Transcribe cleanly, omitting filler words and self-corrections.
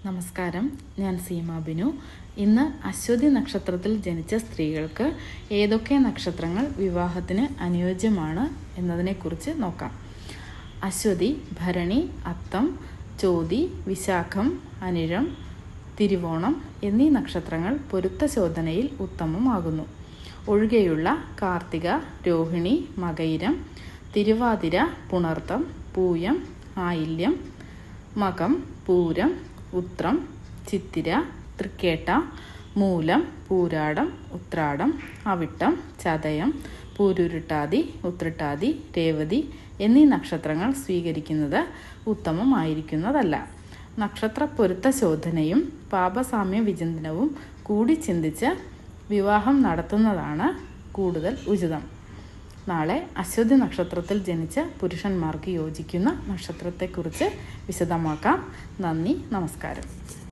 നമസ്കാരം, ഞാൻ സീമ ബിനു. ഇന്ന് അശ്വതി നക്ഷത്രത്തിൽ ജനിച്ച സ്ത്രീകൾക്ക് ഏതൊക്കെ നക്ഷത്രങ്ങൾ വിവാഹത്തിന് അനുയോജ്യമാണ് എന്നതിനെക്കുറിച്ച് നോക്കാം. അശ്വതി, ഭരണി, അത്തം, ചോതി, വിശാഖം, അനിഴം, തിരുവോണം എന്നീ നക്ഷത്രങ്ങൾ പൊരുത്തശോധനയിൽ ഉത്തമമാകുന്നു. ഒഴികെയുള്ള കാർത്തിക, രോഹിണി, മകയിരം, തിരുവാതിര, പുണർത്തം, പൂയം, ആയില്യം, മകം, പൂരം, ഉത്രം, ചിത്തിര, തൃക്കേട്ട, മൂലം, പൂരാടം, ഉത്രാടം, അവിട്ടം, ചതയം, പൂരുരുട്ടാതി, ഉത്രട്ടാതി, രേവതി എന്നീ നക്ഷത്രങ്ങൾ സ്വീകരിക്കുന്നത് ഉത്തമമായിരിക്കുന്നതല്ല. നക്ഷത്ര പൊരുത്തശോധനയും പാപസാമ്യ വിചിന്തനവും കൂടി ചിന്തിച്ച് വിവാഹം നടത്തുന്നതാണ് കൂടുതൽ ഉചിതം. നാളെ അശ്വതി നക്ഷത്രത്തിൽ ജനിച്ച പുരുഷന്മാർക്ക് യോജിക്കുന്ന നക്ഷത്രത്തെക്കുറിച്ച് വിശദമാക്കാം. നന്ദി, നമസ്കാരം.